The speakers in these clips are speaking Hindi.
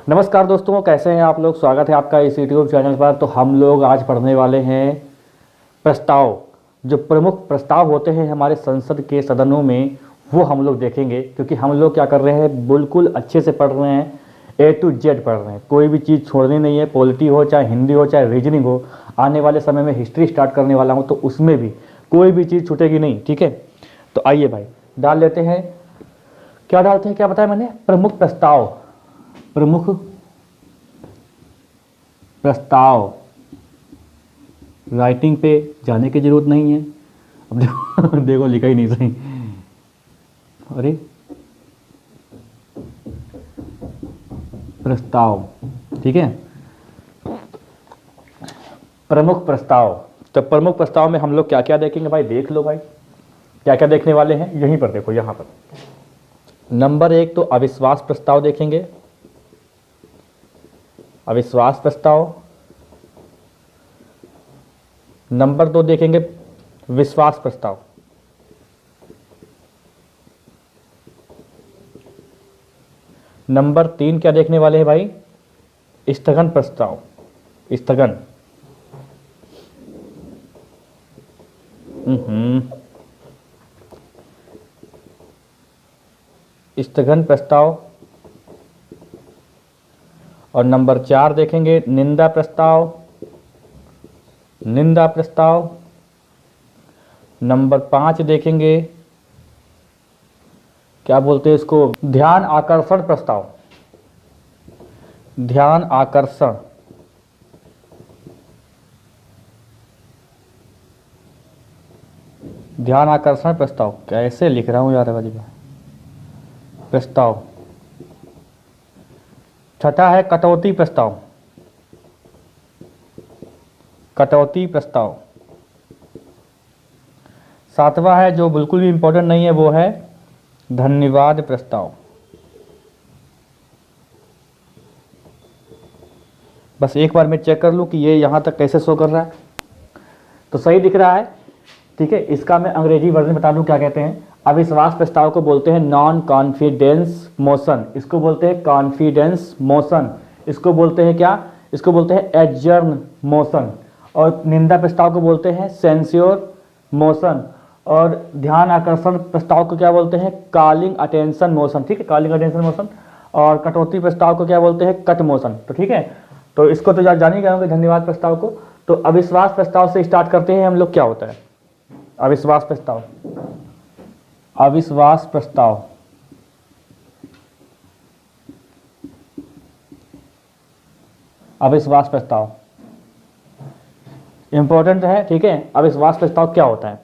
नमस्कार दोस्तों, कैसे हैं आप लोग। स्वागत है आपका इस यूट्यूब चैनल पर। तो हम लोग आज पढ़ने वाले हैं प्रस्ताव। जो प्रमुख प्रस्ताव होते हैं हमारे संसद के सदनों में, वो हम लोग देखेंगे। क्योंकि हम लोग क्या कर रहे हैं, बिल्कुल अच्छे से पढ़ रहे हैं, A to Z पढ़ रहे हैं, कोई भी चीज़ छोड़नी नहीं है। पॉलिटी हो, चाहे हिंदी हो, चाहे रीजनिंग हो। आने वाले समय में हिस्ट्री स्टार्ट करने वाला हूँ, तो उसमें भी कोई भी चीज़ छूटेगी नहीं। ठीक है, तो आइए भाई डाल लेते हैं। क्या डालते हैं, क्या बताया मैंने, प्रमुख प्रस्ताव। प्रमुख प्रस्ताव। राइटिंग पे जाने की जरूरत नहीं है। अब देखो देखो लिखा ही नहीं सही। अरे प्रस्ताव, ठीक है, प्रमुख प्रस्ताव। तो प्रमुख प्रस्ताव में हम लोग क्या क्या देखेंगे भाई, देख लो भाई क्या क्या देखने वाले हैं। यहीं पर देखो, यहाँ पर नंबर 1 तो अविश्वास प्रस्ताव देखेंगे। अविश्वास प्रस्ताव। नंबर 2 देखेंगे विश्वास प्रस्ताव। नंबर 3 क्या देखने वाले हैं भाई, स्थगन प्रस्ताव। स्थगन। स्थगन प्रस्ताव। और नंबर 4 देखेंगे निंदा प्रस्ताव। निंदा प्रस्ताव। नंबर 5 देखेंगे, क्या बोलते हैं इसको, ध्यान आकर्षण प्रस्ताव। ध्यान आकर्षण। ध्यान आकर्षण प्रस्ताव। कैसे लिख रहा हूं यार भाई प्रस्ताव। छठा है कटौती प्रस्ताव। कटौती प्रस्ताव। सातवां है, जो बिल्कुल भी इंपॉर्टेंट नहीं है, वो है धन्यवाद प्रस्ताव। बस एक बार मैं चेक कर लूं कि ये यहां तक कैसे शो कर रहा है। तो सही दिख रहा है, ठीक है। इसका मैं अंग्रेजी वर्जन बता दूं क्या कहते हैं। अविश्वास प्रस्ताव को बोलते हैं नॉन कॉन्फिडेंस मोशन। इसको बोलते हैं कॉन्फिडेंस मोशन। इसको बोलते हैं क्या, इसको बोलते हैं एडजर्न मोशन। और निंदा प्रस्ताव को बोलते हैं सेंस्योर मोशन। और ध्यान आकर्षण प्रस्ताव को क्या बोलते हैं, कॉलिंग अटेंशन मोशन। ठीक है, कॉलिंग अटेंशन मोशन। और कटौती प्रस्ताव को क्या बोलते हैं, कट मोशन। तो ठीक है, तो इसको तो जान ही गए होंगे धन्यवाद प्रस्ताव को। तो अविश्वास प्रस्ताव से स्टार्ट करते हैं हम लोग। क्या होता है अविश्वास प्रस्ताव। अविश्वास प्रस्ताव। अविश्वास प्रस्ताव इंपॉर्टेंट है, ठीक है। अविश्वास प्रस्ताव क्या होता है,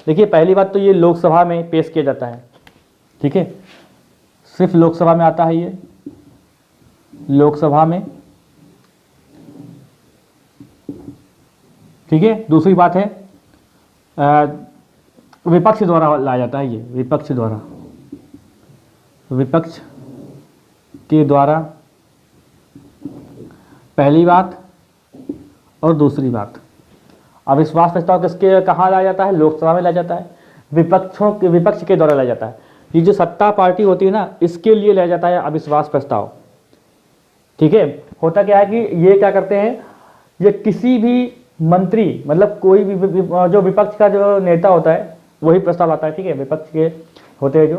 देखिए पहली बात तो ये लोकसभा में पेश किया जाता है, ठीक है। सिर्फ लोकसभा में आता है ये, लोकसभा में, ठीक है। दूसरी बात है विपक्ष द्वारा लाया जाता है ये, विपक्ष द्वारा, विपक्ष के द्वारा, पहली बात। और दूसरी बात, अविश्वास प्रस्ताव किसके कहाँ लाया जाता है, लोकसभा में लाया जाता है। विपक्ष के द्वारा लाया जाता है। ये जो सत्ता पार्टी होती है ना, इसके लिए लाया जाता है अविश्वास प्रस्ताव, ठीक है। होता क्या है कि ये क्या करते हैं, ये किसी भी मंत्री, मतलब कोई भी जो विपक्ष का जो नेता होता है वही प्रस्ताव आता है, ठीक है। विपक्ष के होते हैं जो,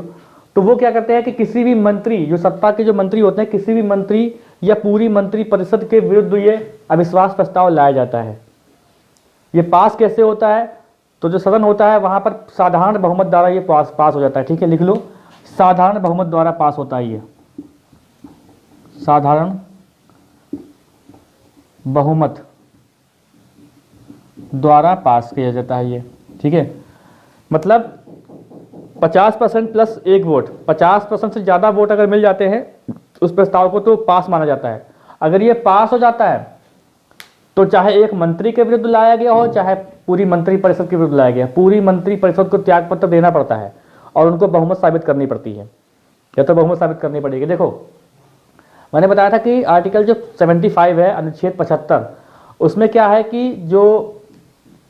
तो वो क्या करते हैं कि किसी भी मंत्री, जो सत्ता के जो मंत्री होते हैं, किसी भी मंत्री या पूरी मंत्री परिषद के विरुद्ध ये अविश्वास प्रस्ताव लाया जाता है। ये पास कैसे होता है, तो जो सदन होता है वहां पर साधारण बहुमत द्वारा ये पास हो जाता है, ठीक है। लिख लो, साधारण बहुमत द्वारा पास होता है ये, साधारण बहुमत द्वारा पास किया जाता है ये, ठीक है। मतलब 50% प्लस 1 वोट, 50% से ज़्यादा वोट अगर मिल जाते हैं उस प्रस्ताव को, तो पास माना जाता है। अगर ये पास हो जाता है तो चाहे एक मंत्री के विरुद्ध लाया गया हो, चाहे पूरी मंत्री परिषद के विरुद्ध लाया गया, पूरी मंत्री परिषद को त्याग पत्र देना पड़ता है और उनको बहुमत साबित करनी पड़ती है, या तो बहुमत साबित करनी पड़ेगी। देखो मैंने बताया था कि आर्टिकल जो 75 है, अनुच्छेद 75, उसमें क्या है कि जो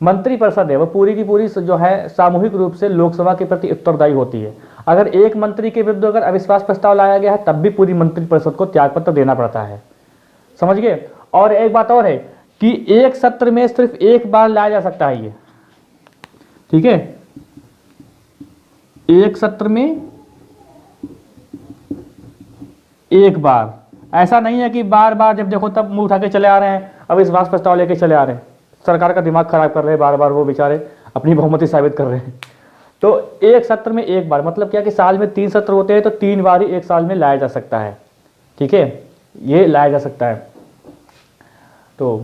मंत्रिपरिषद है वो पूरी की पूरी जो है सामूहिक रूप से लोकसभा के प्रति उत्तरदायी होती है। अगर एक मंत्री के विरुद्ध अगर अविश्वास प्रस्ताव लाया गया है तब भी पूरी मंत्रिपरिषद को त्यागपत्र देना पड़ता है, समझ गए। और एक बात और है कि एक सत्र में सिर्फ एक बार लाया जा सकता है ये, ठीक है, एक सत्र में एक बार। ऐसा नहीं है कि बार बार जब देखो तब मुंह उठा के चले आ रहे हैं, अविश्वास प्रस्ताव लेके चले आ रहे हैं, सरकार का दिमाग खराब कर रहे हैं, बार बार वो बेचारे अपनी बहुमति साबित कर रहे हैं। तो एक सत्र में एक बार मतलब क्या कि साल में 3 सत्र होते हैं तो 3 बार ही एक साल में लाया जा सकता है, ठीक है, ये लाया जा सकता है। तो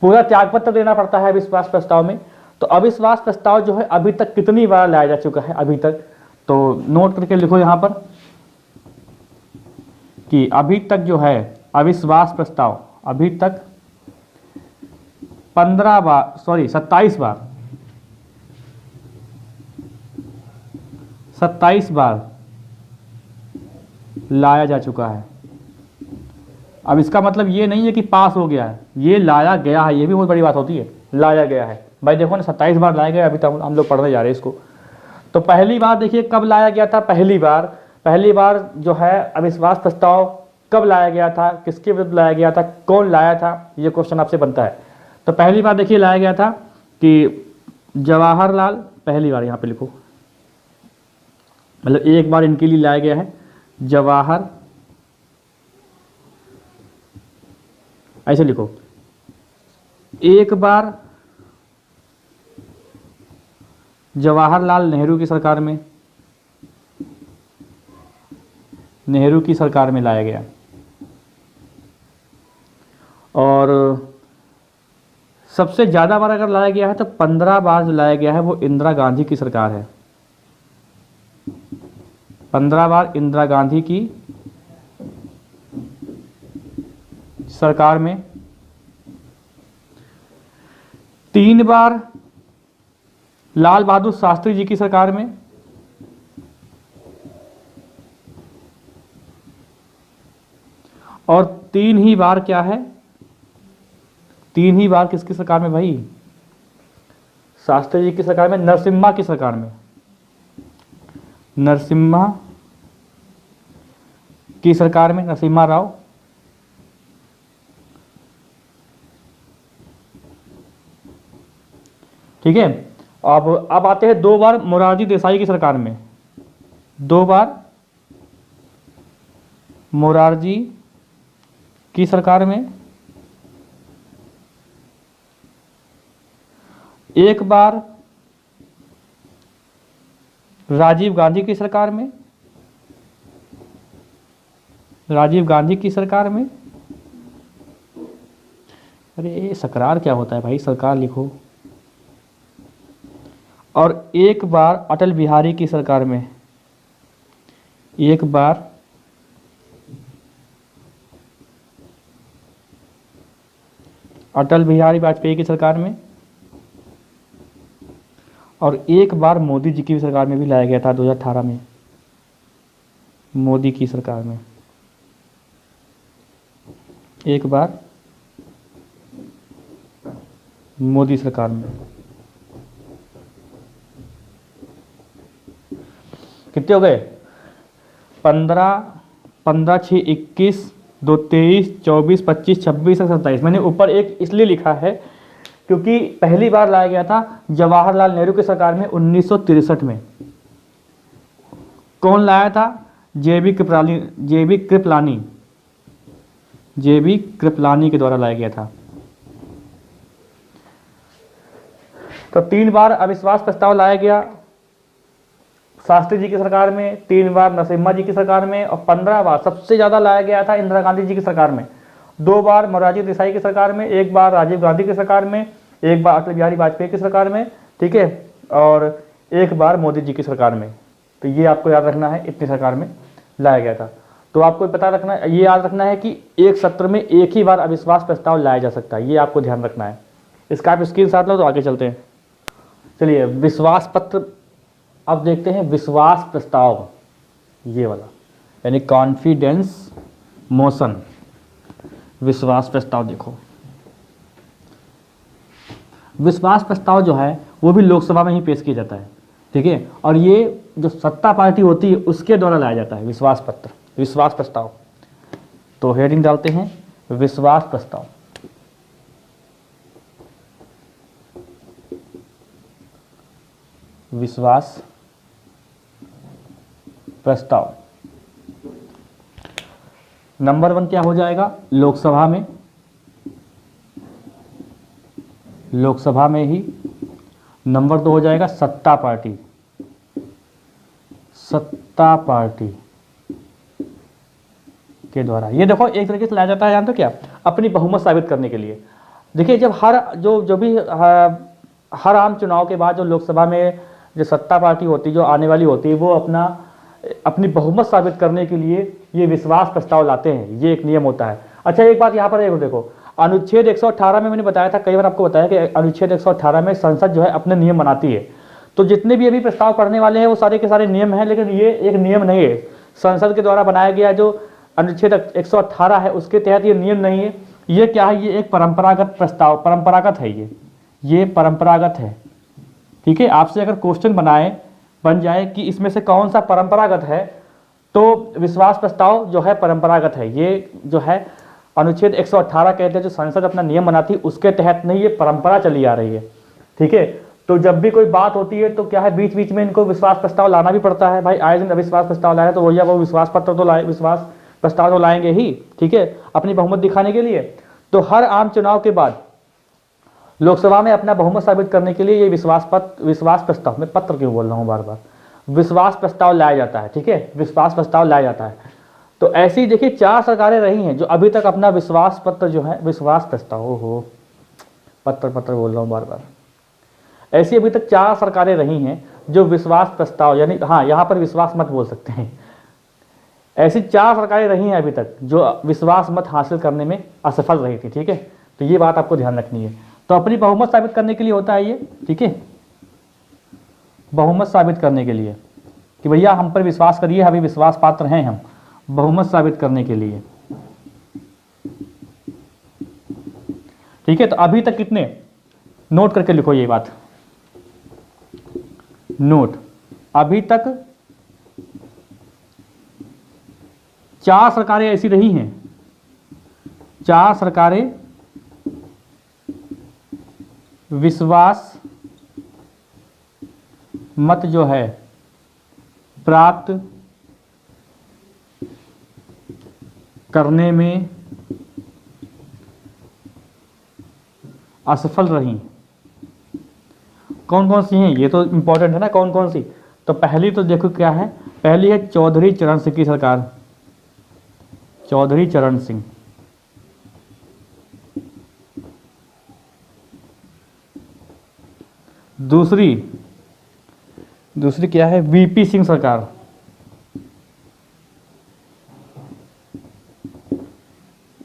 पूरा त्यागपत्र देना पड़ता है अविश्वास प्रस्ताव में। तो अविश्वास प्रस्ताव जो है अभी तक कितनी बार लाया जा चुका है अभी तक, तो नोट करके लिखो यहाँ पर कि अभी तक जो है अविश्वास प्रस्ताव अभी तक 27 बार लाया जा चुका है। अब इसका मतलब ये नहीं है कि पास हो गया है, ये लाया गया है, ये भी बहुत बड़ी बात होती है, लाया गया है। भाई देखो ना 27 बार लाया गया, अभी तक हम लोग पढ़ने जा रहे हैं इसको। तो पहली बार देखिए कब लाया गया था, पहली बार जो है अविश्वास प्रस्ताव कब लाया गया था, किसके विरुद्ध लाया गया था, कौन लाया था, ये क्वेश्चन आपसे बनता है। तो पहली बार देखिए लाया गया था कि जवाहरलाल, पहली बार यहाँ पे लिखो, मतलब एक बार इनके लिए लाया गया है जवाहर, ऐसे लिखो, एक बार जवाहरलाल नेहरू की सरकार में, नेहरू की सरकार में लाया गया। और सबसे ज़्यादा बार अगर लाया गया है तो 15 बार जो लाया गया है वो इंदिरा गांधी की सरकार है, 15 बार इंदिरा गांधी की सरकार में, 3 बार लाल बहादुर शास्त्री जी की सरकार में, और 3 ही बार क्या है, 3 ही बार किसकी सरकार में भाई, शास्त्री जी की सरकार में, नरसिम्हा की सरकार में, नरसिम्हा की सरकार में, नरसिम्हा राव। ठीक है, अब आते हैं 2 बार मोरारजी देसाई की सरकार में, 2 बार मोरारजी की सरकार में, 1 बार राजीव गांधी की सरकार में, राजीव गांधी की सरकार में, अरे सरकार क्या होता है भाई, सरकार लिखो, और 1 बार अटल बिहारी की सरकार में, 1 बार अटल बिहारी वाजपेयी की सरकार में, और 1 बार मोदी जी की सरकार में भी लाया गया था 2018 में, मोदी की सरकार में, 1 बार मोदी सरकार में। कितने हो गए, 15, 15, 6, 21, 2, 23, 24, 25, 26 और 27। मैंने ऊपर एक इसलिए लिखा है क्योंकि पहली बार लाया गया था जवाहरलाल नेहरू की सरकार में 1963 में। कौन लाया था, जेबी कृपलानी के द्वारा लाया गया था। तो 3 बार अविश्वास प्रस्ताव लाया गया शास्त्री जी की सरकार में, 3 बार नरसिम्हा जी की सरकार में, और 15 बार सबसे ज़्यादा लाया गया था इंदिरा गांधी जी की सरकार में, 2 बार मोरारजी देसाई की सरकार में, 1 बार राजीव गांधी की सरकार में, 1 बार अटल बिहारी वाजपेयी की सरकार में, ठीक है, और 1 बार मोदी जी की सरकार में। तो ये आपको याद रखना है, इतनी सरकार में लाया गया था। तो आपको पता रखना, ये याद रखना है कि एक सत्र में एक ही बार अविश्वास प्रस्ताव लाया जा सकता है, ये आपको ध्यान रखना है। इसका आप स्क्रीनशॉट लो तो आगे चलते हैं। चलिए विश्वास पत्र, अब देखते हैं विश्वास प्रस्ताव, ये वाला यानी कॉन्फिडेंस मोशन। विश्वास प्रस्ताव देखो, विश्वास प्रस्ताव जो है वो भी लोकसभा में ही पेश किया जाता है, ठीक है, और ये जो सत्ता पार्टी होती है उसके द्वारा लाया जाता है विश्वास पत्र, विश्वास प्रस्ताव। तो हेडिंग डालते हैं विश्वास प्रस्ताव। विश्वास प्रस्ताव। नंबर 1 क्या हो जाएगा? लोकसभा में, लोकसभा में ही। नंबर 2 हो जाएगा सत्ता पार्टी, सत्ता पार्टी के द्वारा। ये देखो एक तरीके से लाया जाता है, जानते हो क्या? अपनी बहुमत साबित करने के लिए। देखिए जब जो भी हर आम चुनाव के बाद जो लोकसभा में जो सत्ता पार्टी होती है, जो आने वाली होती है, वो अपनी बहुमत साबित करने के लिए ये विश्वास प्रस्ताव लाते हैं। ये एक नियम होता है। अच्छा एक बात यहाँ पर एक देखो, अनुच्छेद 118 में मैंने बताया था, कई बार आपको बताया कि अनुच्छेद 118 में संसद जो है अपने नियम बनाती है। तो जितने भी अभी प्रस्ताव पढ़ने वाले हैं वो सारे के सारे नियम हैं, लेकिन ये एक नियम नहीं है। संसद के द्वारा बनाया गया जो अनुच्छेद 118 है उसके तहत ये नियम नहीं है। ये क्या है? ये एक परंपरागत प्रस्ताव, परंपरागत है ये परंपरागत है। ठीक है, आपसे अगर क्वेश्चन बन जाए कि इसमें से कौन सा परंपरागत है, तो विश्वास प्रस्ताव जो है परंपरागत है। ये जो है अनुच्छेद 118 कहते हैं जो संसद अपना नियम बनाती है उसके तहत नहीं, ये परंपरा चली आ रही है। ठीक है, तो जब भी कोई बात होती है तो क्या है, बीच बीच में इनको विश्वास प्रस्ताव लाना भी पड़ता है। भाई आए दिन अविश्वास प्रस्ताव लाए तो भैया वो विश्वास पत्र तो लाए, विश्वास प्रस्ताव तो लाएंगे ही। ठीक है, अपनी बहुमत दिखाने के लिए। तो हर आम चुनाव के बाद लोकसभा में अपना बहुमत साबित करने के लिए ये विश्वास प्रस्ताव, मैं पत्र क्यों बोल रहा हूँ बार बार, विश्वास प्रस्ताव लाया जाता है। ठीक है, विश्वास प्रस्ताव लाया जाता है। तो ऐसी देखिए 4 सरकारें रही हैं जो अभी तक अपना विश्वास पत्र जो है, विश्वास प्रस्ताव, ओहो पत्र बोल रहा हूँ बार बार, ऐसी अभी तक 4 सरकारें रही हैं जो विश्वास प्रस्ताव, यानी हाँ यहाँ पर विश्वास मत बोल सकते हैं, ऐसी 4 सरकारें रही हैं अभी तक जो विश्वास मत हासिल करने में असफल रही थी। ठीक है, तो ये बात आपको ध्यान रखनी है। तो अपनी बहुमत साबित करने के लिए होता है ये। ठीक है, बहुमत साबित करने के लिए कि भैया हम पर विश्वास करिए, अभी विश्वास पात्र हैं हम, बहुमत साबित करने के लिए। ठीक है, तो अभी तक कितने, नोट करके लिखो ये बात, नोट, अभी तक 4 सरकारें ऐसी रही हैं, 4 सरकारें विश्वास मत जो है प्राप्त करने में असफल रही। कौन कौन सी हैं? ये तो इंपॉर्टेंट है ना, कौन कौन सी। तो पहली तो देखो क्या है, पहली है चौधरी चरण सिंह की सरकार, चौधरी चरण सिंह। दूसरी क्या है? वीपी सिंह सरकार,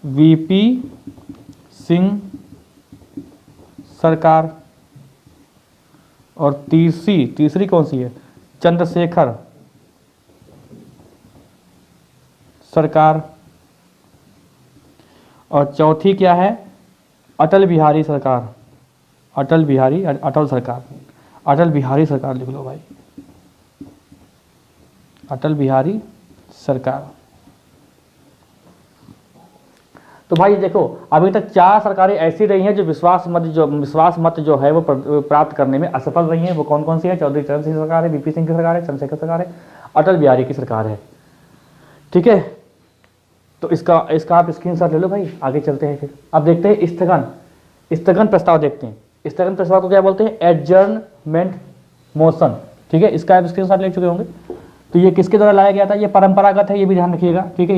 वीपी सिंह सरकार। और तीसरी कौन सी है? चंद्रशेखर सरकार। और चौथी क्या है? अटल बिहारी सरकार, अटल सरकार, अटल बिहारी सरकार लिख लो भाई, अटल बिहारी सरकार। तो भाई देखो अभी तक 4 सरकारें ऐसी रही हैं जो विश्वास मत जो है वो प्राप्त करने में असफल रही हैं। वो कौन कौन सी है? चौधरी चरण सिंह सरकार है, वीपी सिंह की सरकार है, चंद्रशेखर सरकार है, अटल बिहारी की सरकार है। ठीक है, तो इसका आप स्क्रीनशॉट ले लो भाई। आगे चलते हैं, फिर अब देखते हैं स्थगन प्रस्ताव देखते हैं। स्थगन प्रस्ताव को क्या बोलते हैं? Adjournment motion. ठीक है, इसका आप स्क्रीनशॉट ले चुके होंगे। तो ये किसके द्वारा लाया गया था? ये परंपरागत है, ये भी ध्यान रखिएगा। ठीक है,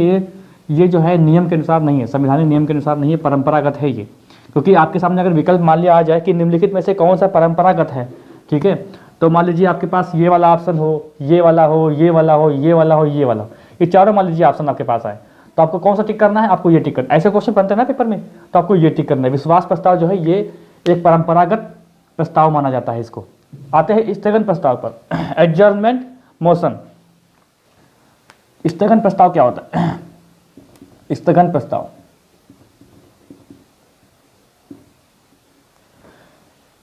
ये जो है नियम के अनुसार नहीं है, संवैधानिक नियम के अनुसार नहीं है, परंपरागत है ये। क्योंकि आपके सामने अगर विकल्प मान लिया आ जाए कि निम्नलिखित में से कौन सा परंपरागत है, ठीक है, तो मान लीजिए आपके पास ये वाला ऑप्शन हो, ये वाला हो, ये वाला हो, ये वाला हो, ये वाला, ये चारों मान लीजिए ऑप्शन आपके पास आए, तो आपको कौन सा टिक करना है? आपको ये टिक करना। ऐसे क्वेश्चन बनते हैं ना पेपर में, तो आपको ये टिक करना है। विश्वास प्रस्ताव जो है ये एक परंपरागत प्रस्ताव माना जाता है इसको। आते हैं स्थगन प्रस्ताव पर, एडजर्नमेंट मोशन। स्थगन प्रस्ताव क्या होता है? स्थगन प्रस्ताव,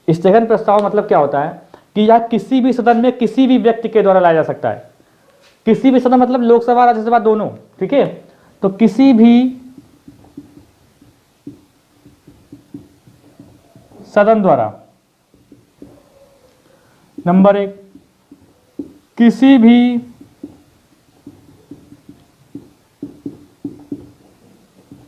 स्थगन प्रस्ताव मतलब क्या होता है कि यह किसी भी सदन में किसी भी व्यक्ति के द्वारा लाया जा सकता है। किसी भी सदन मतलब लोकसभा राज्यसभा दोनों, ठीक है। तो किसी भी सदन द्वारा, नंबर 1, किसी भी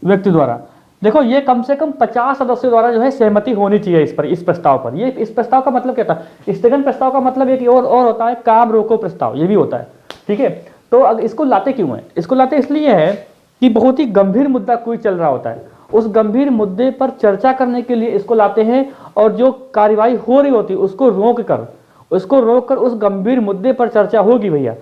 व्यक्ति द्वारा, देखो ये कम से कम 50 सदस्यों द्वारा जो है सहमति होनी चाहिए इस प्रस्ताव पर। ये इस प्रस्ताव का मतलब क्या था, स्थगन प्रस्ताव का मतलब एक और होता है काम रोको प्रस्ताव, ये भी होता है, ठीक है। तो अब इसको लाते क्यों है, इसको लाते इसलिए है कि बहुत ही गंभीर मुद्दा कोई चल रहा होता है, उस गंभीर मुद्दे पर चर्चा करने के लिए इसको लाते हैं, और जो कार्यवाही हो रही होती है उसको रोक कर उस गंभीर मुद्दे पर चर्चा होगी भैया,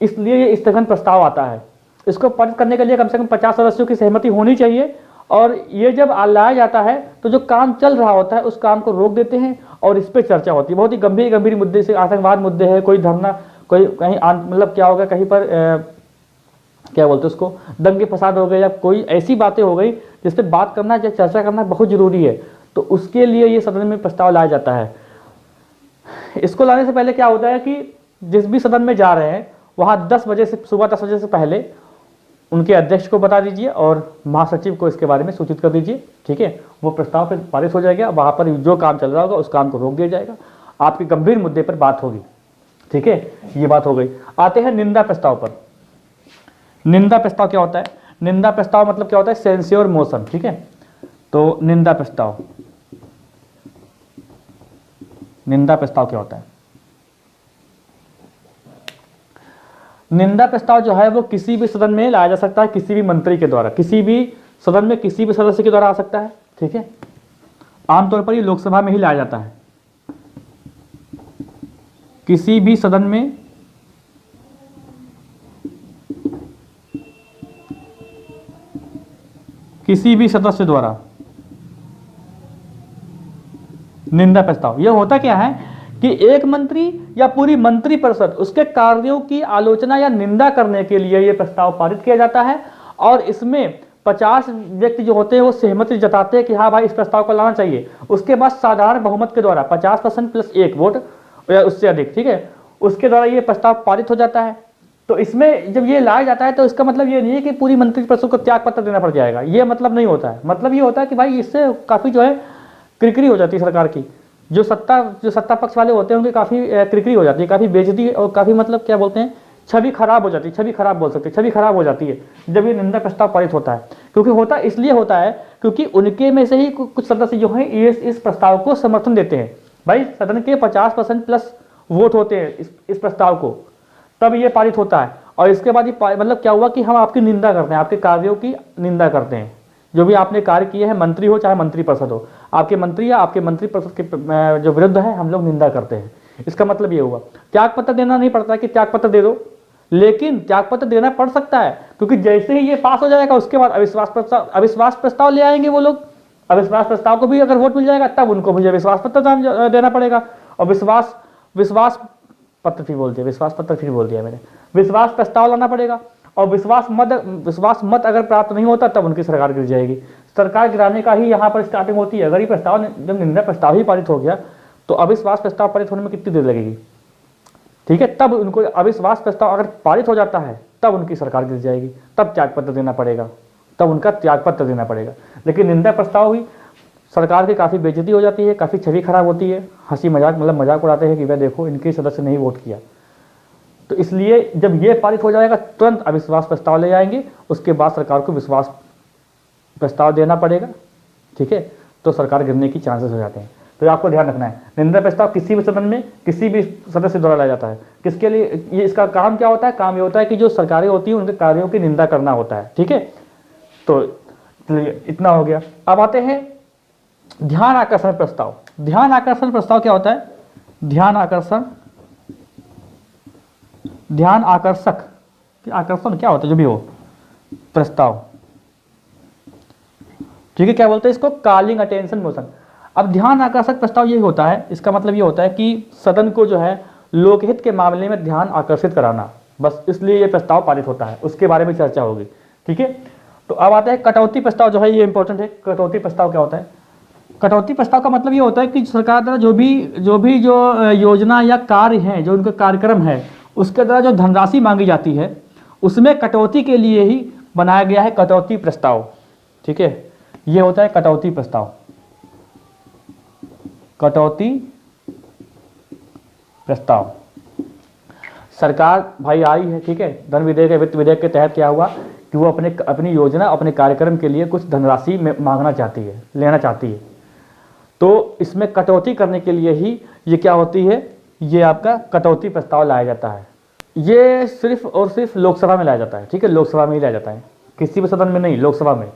इसलिए ये स्थगन प्रस्ताव आता है। इसको पारित करने के लिए कम से कम 50 सदस्यों की सहमति होनी चाहिए, और ये जब लाया जाता है तो जो काम चल रहा होता है उस काम को रोक देते हैं और इस पर चर्चा होती है। बहुत ही गंभीर मुद्दे से, आतंकवाद मुद्दे है, कोई धरना, कोई कहीं मतलब क्या होगा, कहीं पर क्या बोलते हैं उसको, दंगे फसाद हो गए, या कोई ऐसी बातें हो गई जिस पर बात करना या चर्चा करना बहुत जरूरी है, तो उसके लिए ये सदन में प्रस्ताव लाया जाता है। इसको लाने से पहले क्या होता है कि जिस भी सदन में जा रहे हैं वहाँ सुबह 10 बजे से पहले उनके अध्यक्ष को बता दीजिए और महासचिव को इसके बारे में सूचित कर दीजिए, ठीक है। वो प्रस्ताव फिर पारित हो जाएगा, वहाँ पर जो काम चल रहा होगा उस काम को रोक दिया जाएगा, आपके गंभीर मुद्दे पर बात होगी, ठीक है। ये बात हो गई। आते हैं निंदा प्रस्ताव पर। निंदा प्रस्ताव क्या होता है, निंदा प्रस्ताव मतलब क्या होता है, सेंस्योर मोशन, ठीक है। तो निंदा प्रस्ताव क्या होता है, निंदा प्रस्ताव जो है वो किसी भी सदन में लाया जा सकता है, किसी भी मंत्री के द्वारा, किसी भी सदन में किसी भी सदस्य के द्वारा आ सकता है, ठीक है। आमतौर पर ये लोकसभा में ही लाया जाता है, किसी भी सदन में किसी भी सदस्य द्वारा निंदा प्रस्ताव। यह होता क्या है कि एक मंत्री या पूरी मंत्रिपरिषद उसके कार्यों की आलोचना या निंदा करने के लिए यह प्रस्ताव पारित किया जाता है, और इसमें 50 व्यक्ति जो होते हैं वो सहमति जताते हैं कि हाँ भाई इस प्रस्ताव को लाना चाहिए। उसके बाद साधारण बहुमत के द्वारा 50% प्लस 1 वोट या उससे अधिक, ठीक है, उसके द्वारा ये प्रस्ताव पारित हो जाता है। तो इसमें जब ये लाया जाता है तो इसका मतलब ये नहीं है कि पूरी मंत्रिपरिषद को त्याग पत्र देना पड़ जाएगा, ये मतलब नहीं होता है। मतलब ये होता है कि भाई इससे काफ़ी जो है किरकिरी हो जाती है सरकार की, जो सत्ता पक्ष वाले होते हैं उनकी काफ़ी किरकिरी हो जाती है, काफ़ी बेइज्जती और काफ़ी मतलब क्या बोलते हैं, छवि खराब हो जाती है, छवि खराब बोल सकते हैं, छवि खराब हो जाती है जब ये निंदा प्रस्ताव पारित होता है। क्योंकि होता इसलिए होता है क्योंकि उनके में से ही कुछ सदस्य जो हैं इस प्रस्ताव को समर्थन देते हैं। भाई सदन के 50% प्लस वोट होते हैं इस प्रस्ताव को, तब ये पारित होता है। और इसके बाद ये मतलब क्या हुआ कि हम आपकी निंदा करते हैं, आपके कार्यों की निंदा करते हैं, जो भी आपने कार्य किए हैं, मंत्री हो चाहे मंत्रिपरिषद हो, आपके मंत्री या आपके मंत्रिपरिषद के जो विरुद्ध है हम लोग निंदा करते हैं। इसका मतलब ये हुआ त्याग पत्र देना नहीं पड़ता है कि त्याग पत्र दे दो, लेकिन त्याग पत्र देना पड़ सकता है क्योंकि जैसे ही ये पास हो जाएगा उसके बाद अविश्वास प्रस्ताव ले आएंगे वो लोग। अविश्वास प्रस्ताव को भी अगर वोट मिल जाएगा तब उनको भी अविश्वास पत्र देना पड़ेगा, और विश्वास पत्र फिर बोल दिया मैंने, विश्वास प्रस्ताव लाना पड़ेगा, और विश्वास मत अगर प्राप्त नहीं होता तब उनकी सरकार गिर जाएगी। सरकार गिराने का ही यहाँ पर स्टार्टिंग होती है। अगर ये प्रस्ताव जब निंदा प्रस्ताव ही पारित हो गया तो अविश्वास प्रस्ताव पारित होने में कितनी देर लगेगी, ठीक है। तब उनको अविश्वास प्रस्ताव अगर पारित हो जाता है तब उनकी सरकार गिर जाएगी, तब त्यागपत्र देना पड़ेगा, तब उनका त्यागपत्र देना पड़ेगा। लेकिन निंदा प्रस्ताव हुई, सरकार की काफ़ी बेइज्जती हो जाती है, काफ़ी छवि खराब होती है, हंसी मजाक मतलब मजाक उड़ाते हैं कि वह देखो इनके सदस्य नहीं वोट किया। तो इसलिए जब ये पारित हो जाएगा तुरंत अविश्वास प्रस्ताव ले जाएंगे, उसके बाद सरकार को विश्वास प्रस्ताव देना पड़ेगा, ठीक है। तो सरकार गिरने की चांसेस हो जाते हैं। तो आपको ध्यान रखना है, निंदा प्रस्ताव किसी भी सदन में किसी भी सदस्य द्वारा लाया जाता है। किसके लिए ये, इसका काम क्या होता है, काम ये होता है कि जो सरकारें होती हैं उनके कार्यों की निंदा करना होता है, ठीक है। तो इतना हो गया। अब आते हैं ध्यान आकर्षण प्रस्ताव। ध्यान आकर्षण प्रस्ताव क्या होता है, ध्यान आकर्षक आकर्षण क्या होता है, जो भी हो प्रस्ताव, ठीक है। क्या बोलते हैं इसको, कॉलिंग अटेंशन मोशन। अब ध्यान आकर्षक प्रस्ताव ये होता है, इसका मतलब ये होता है कि सदन को जो है लोकहित के मामले में ध्यान आकर्षित कराना, बस इसलिए ये प्रस्ताव पारित होता है, उसके बारे में चर्चा होगी, ठीक है। तो अब आता है कटौती प्रस्ताव, जो है ये इंपॉर्टेंट है। कटौती प्रस्ताव क्या होता है, कटौती प्रस्ताव का मतलब ये होता है कि सरकार द्वारा जो योजना या कार्य हैं, जो उनका कार्यक्रम है, उसके द्वारा जो धनराशि मांगी जाती है उसमें कटौती के लिए ही बनाया गया है कटौती प्रस्ताव। ठीक है, ये होता है कटौती प्रस्ताव। कटौती प्रस्ताव सरकार भाई आई है, ठीक है, धन विधेयक या वित्त विधेयक के तहत क्या हुआ कि वो अपनी योजना, अपने कार्यक्रम के लिए कुछ धनराशि मांगना चाहती है, लेना चाहती है। तो इसमें कटौती करने के लिए ही ये क्या होती है, ये आपका कटौती प्रस्ताव लाया जाता है। ये सिर्फ और सिर्फ लोकसभा में लाया जाता है। ठीक है, लोकसभा में ही लाया जाता है, किसी भी सदन में नहीं, लोकसभा में।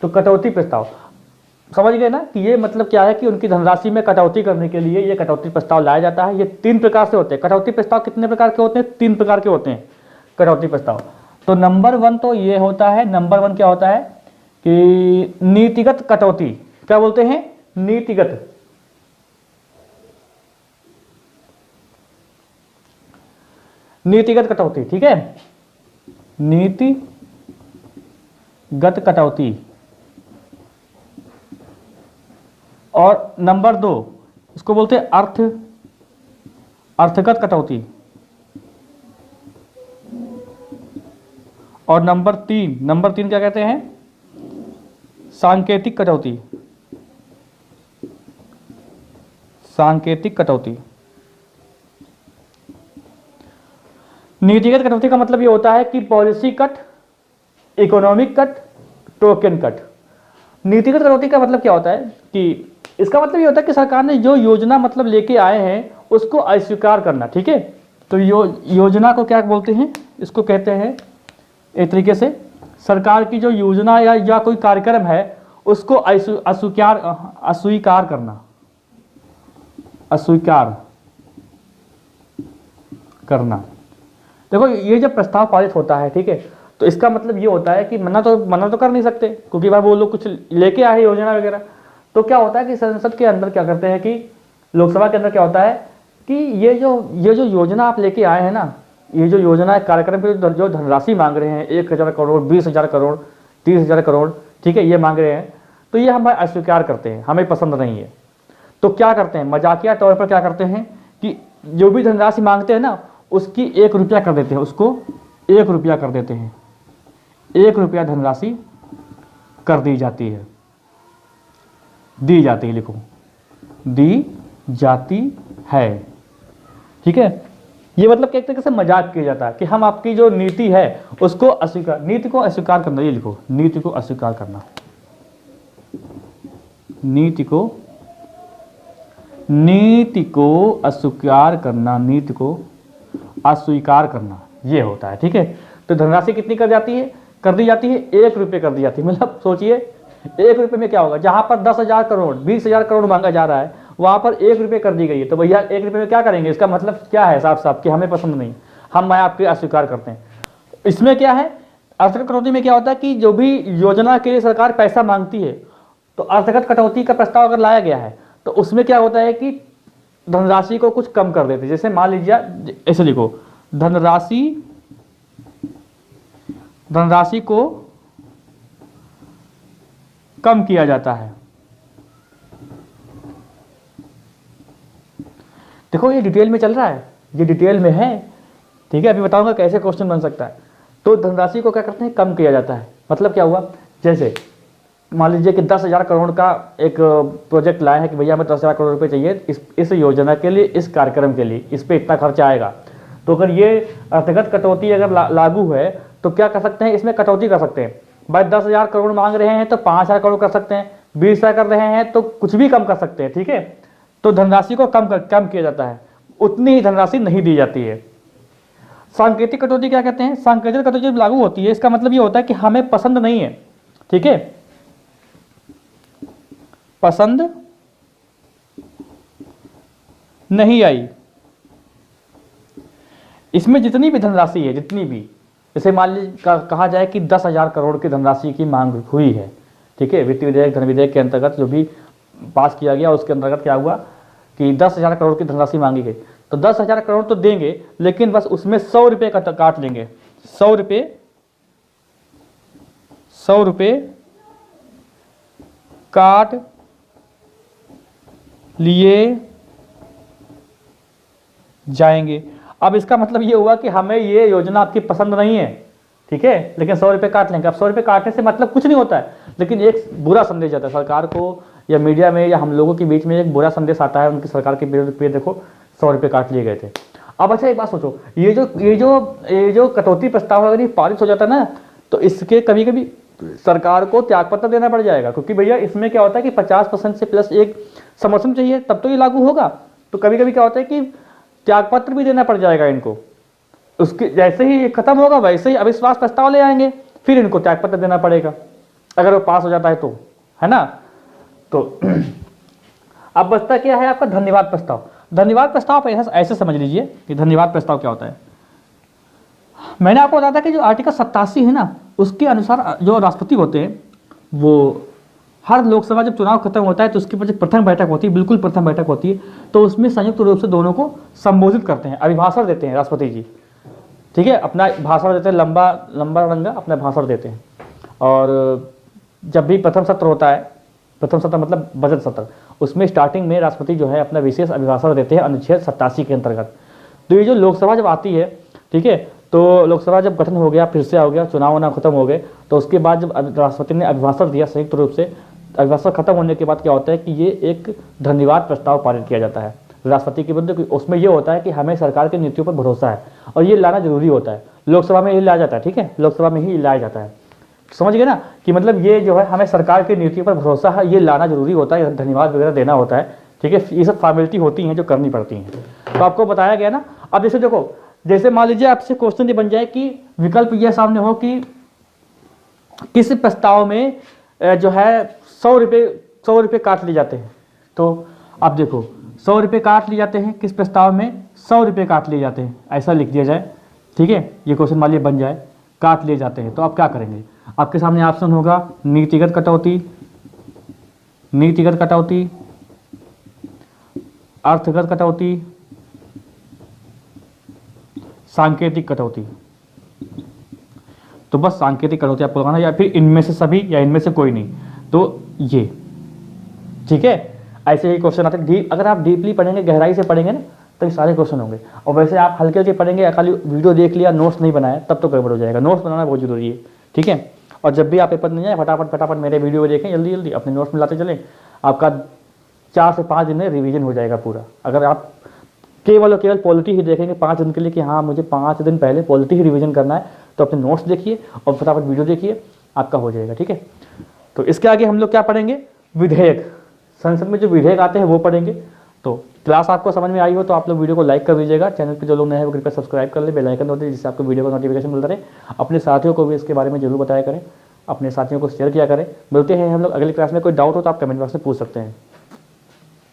तो कटौती प्रस्ताव समझ गए ना कि ये मतलब क्या है कि उनकी धनराशि में कटौती करने के लिए ये कटौती प्रस्ताव लाया जाता है। ये 3 प्रकार से होते हैं। कटौती प्रस्ताव कितने प्रकार के होते हैं? 3 प्रकार के होते हैं कटौती प्रस्ताव। तो नंबर 1 तो ये होता है, नंबर 1 क्या होता है कि नीतिगत कटौती। क्या बोलते हैं? नीतिगत। नीतिगत कटौती। ठीक है, नीतिगत कटौती। और नंबर 2 इसको बोलते हैं अर्थगत कटौती। और नंबर 3 क्या कहते हैं? सांकेतिक कटौती। सांकेतिक कटौती। नीतिगत कटौती का मतलब ये होता है कि policy cut, economic cut, token cut. नीतिगत कटौती का मतलब क्या होता है कि इसका मतलब ये होता है कि सरकार ने जो योजना मतलब लेके आए हैं उसको अस्वीकार करना। ठीक है, तो योजना को क्या बोलते हैं? इसको कहते हैं एक तरीके से सरकार की जो योजना या कोई कार्यक्रम है उसको अस्वीकार करना। अस्वीकार करना। देखो, ये जब प्रस्ताव पारित होता है, ठीक है, तो इसका मतलब ये होता है कि मना तो कर नहीं सकते, क्योंकि भाई वो लोग कुछ लेके आए योजना वगैरह। तो क्या होता है कि संसद के अंदर क्या करते हैं कि लोकसभा के अंदर क्या होता है कि ये जो योजना आप लेके आए हैं ना, ये जो योजना कार्यक्रम पे जो धनराशि मांग रहे हैं 1000 करोड़, 20,000 करोड़, 30,000 करोड़, ठीक है, ये मांग रहे हैं, तो ये हम अस्वीकार करते हैं, हमें पसंद नहीं है। तो क्या करते हैं, मजाकिया तौर पर क्या करते हैं कि जो भी धनराशि मांगते हैं ना उसकी 1 रुपया कर देते हैं, उसको 1 रुपया कर देते हैं। 1 रुपया धनराशि कर दी जाती है, दी जाती है, लिखो, दी जाती है। ठीक है, ये मतलब कि एक तरीके से मजाक किया जाता है कि हम आपकी जो नीति है उसको अस्वीकार, नीति को अस्वीकार करना। ये लिखो, नीति को अस्वीकार करना, नीति को अस्वीकार करना, नीति को अस्वीकार करना, ये होता है। ठीक है, तो धनराशि कितनी कर दी जाती है 1 रुपये कर दी जाती है। मतलब सोचिए 1 रुपये में क्या होगा, जहां पर 10,000 करोड़, 20,000 करोड़ मांगा जा रहा है, वहां पर 1 रुपये कर दी गई है। तो भैया 1 रुपये में क्या करेंगे? इसका मतलब क्या है? साफ साफ कि हमें पसंद नहीं, हम आपके अस्वीकार करते हैं। इसमें क्या है, अर्थगत कटौती में क्या होता है कि जो भी योजना के लिए सरकार पैसा मांगती है, तो अर्थगत कटौती का प्रस्ताव अगर लाया गया है तो उसमें क्या होता है कि धनराशि को कुछ कम कर देते हैं। जैसे मान लीजिए, ऐसे लिखो, धनराशि को कम किया जाता है। देखो, ये डिटेल में चल रहा है, ये डिटेल में है। ठीक है, अभी बताऊंगा कैसे क्वेश्चन बन सकता है। तो धनराशि को क्या करते हैं, कम किया जाता है। मतलब क्या हुआ, जैसे मान लीजिए कि 10,000 करोड़ का एक प्रोजेक्ट लाए हैं कि भैया हमें 10,000 करोड़ रुपए चाहिए इस योजना के लिए, इस कार्यक्रम के लिए, इस पे इतना खर्चा आएगा। तो अगर ये अर्थगत कटौती अगर लागू है तो क्या कर सकते हैं, इसमें कटौती कर सकते हैं। भाई 10,000 करोड़ मांग रहे हैं तो 5,000 करोड़ कर सकते हैं, 20,000 कर रहे हैं तो कुछ भी कम कर सकते हैं। ठीक है, तो धनराशि को कम किया जाता है, उतनी ही धनराशि नहीं दी जाती है। सांकेतिक कटौती क्या कहते हैं? सांकेतिक कटौती जब लागू होती है इसका मतलब ये होता है कि हमें पसंद नहीं है। ठीक है, पसंद नहीं आई। इसमें जितनी भी धनराशि है, जितनी भी, जैसे मान लीजिए कहा जाए कि 10,000 करोड़ की धनराशि की मांग हुई है। ठीक है, वित्त विधेयक, धन विधेयक के अंतर्गत जो भी पास किया गया उसके अंतर्गत क्या हुआ कि 10,000 करोड़ की धनराशि मांगी गई। तो 10,000 करोड़ तो देंगे, लेकिन बस उसमें 100 रुपये का काट लेंगे। 100 रुपये काट लिए जाएंगे। अब इसका मतलब ये हुआ कि हमें ये योजना आपकी पसंद नहीं है, ठीक है, लेकिन 100 रुपये काट लेंगे। अब 100 रुपये काटने से मतलब कुछ नहीं होता है, लेकिन एक बुरा संदेश जाता है सरकार को या मीडिया में या हम लोगों के बीच में, एक बुरा संदेश आता है उनकी सरकार के विरुद्ध पे, देखो 100 रुपये काट लिए गए थे। अब अच्छा एक बात सोचो, ये जो कटौती प्रस्ताव अगर ये पारित हो जाता है ना, तो इसके कभी कभी सरकार को त्यागपत्र देना पड़ जाएगा, क्योंकि भैया इसमें क्या होता है कि 50% से प्लस एक समर्थन चाहिए तब तो ये लागू होगा। तो कभी कभी क्या होता है कि त्यागपत्र भी देना पड़ जाएगा इनको। उसके जैसे ही ये खत्म होगा वैसे ही अविश्वास प्रस्ताव ले आएंगे, फिर इनको त्यागपत्र देना पड़ेगा अगर वो पास हो जाता है तो, है ना। तो अब बचता क्या है आपका धन्यवाद प्रस्ताव। धन्यवाद प्रस्ताव ऐसे समझ लीजिए कि धन्यवाद प्रस्ताव क्या होता है। मैंने आपको बताया था कि जो आर्टिकल 87 है ना, उसके अनुसार जो राष्ट्रपति होते हैं वो हर लोकसभा जब चुनाव खत्म होता है तो उसके बाद प्रथम बैठक होती है, बिल्कुल प्रथम बैठक होती है, तो उसमें संयुक्त रूप से दोनों को संबोधित करते हैं, अभिभाषण देते हैं राष्ट्रपति जी, ठीक है, अपना भाषण देते हैं, लंबा रंगा अपना भाषण देते हैं। और जब भी प्रथम सत्र होता है, प्रथम सत्र मतलब बजट सत्र, उसमें स्टार्टिंग में राष्ट्रपति जो है अपना विशेष अभिभाषण देते हैं अनुच्छेद 87 के अंतर्गत। तो ये जो लोकसभा जब आती है, ठीक है, तो लोकसभा जब गठन हो गया, फिर से हो गया, चुनाव होना खत्म हो गए, तो उसके बाद जब राष्ट्रपति ने अभिभाषण दिया संयुक्त रूप से, अभिभाषण खत्म होने के बाद क्या होता है कि ये एक धन्यवाद प्रस्ताव पारित किया जाता है राष्ट्रपति के विरुद्ध। उसमें ये होता है कि हमें सरकार की नीतियों पर भरोसा है और ये लाना जरूरी होता है। लोकसभा में ही लाया जाता है, ठीक है, लोकसभा में ही लाया जाता है, समझ गए ना, कि मतलब ये जो है हमें सरकार की नीतियों पर भरोसा है, ये लाना जरूरी होता है, धन्यवाद वगैरह देना होता है, ठीक है, ये सब फॉर्मेलिटी होती हैं जो करनी पड़ती हैं। तो आपको बताया गया ना। अब जैसे देखो, जैसे मान लीजिए आपसे क्वेश्चन ये बन जाए कि विकल्प ये सामने हो कि किस प्रस्ताव में जो है 100 रुपये काट लिए जाते हैं, तो आप देखो 100 रुपये काट लिए जाते हैं, किस प्रस्ताव में 100 रुपये काट लिए जाते हैं, ऐसा लिख दिया जाए, ठीक है, ये क्वेश्चन मान लीजिए बन जाए, काट लिए जाते हैं, तो आप क्या करेंगे। आपके सामने ऑप्शन होगा नीतिगत कटौती, नीतिगत कटौती, अर्थगत कटौती, सांकेतिक कटौती। तो बस सांकेतिक कटौती आपको लगाना, या फिर इनमें से सभी या इनमें से कोई नहीं, तो ये, ठीक है, ऐसे ही क्वेश्चन आते हैं। अगर आप डीपली पढ़ेंगे, गहराई से पढ़ेंगे ना, तो ये सारे क्वेश्चन होंगे। और वैसे आप हल्के हल्के पढ़ेंगे, खाली वीडियो देख लिया, नोट्स नहीं बनाया, तब तो गड़बड़ हो जाएगा। नोट्स बनाना बहुत जरूरी है, ठीक है। और जब भी आप पेपर नहीं जाए, फटाफट मेरे वीडियो देखें, जल्दी जल्दी अपने नोट्स मिलाते चलें, आपका 4 से 5 दिन में रिवीजन हो जाएगा पूरा। अगर आप केवल और केवल पॉलिटी ही देखेंगे 5 दिन के लिए कि हाँ मुझे 5 दिन पहले पॉलिटी ही रिवीजन करना है, तो अपने नोट्स देखिए और फटाफट वीडियो देखिए, आपका हो जाएगा, ठीक है। तो इसके आगे हम लोग क्या पढ़ेंगे, विधेयक, संसद में जो विधेयक आते हैं वो पढ़ेंगे। तो क्लास आपको समझ में आई हो तो आप लोग वीडियो को लाइक कर दीजिएगा, चैनल पे जो लोग नए हैं वो कृपया सब्सक्राइब कर ले, बेल आइकन दबा दीजिए, जिससे आपको वीडियो का नोटिफिकेशन मिलता रहे। अपने साथियों को भी इसके बारे में जरूर बताया करें, अपने साथियों को शेयर किया करें। मिलते हैं हम लोग अगली क्लास में। कोई डाउट हो तो आप कमेंट बॉक्स में पूछ सकते हैं।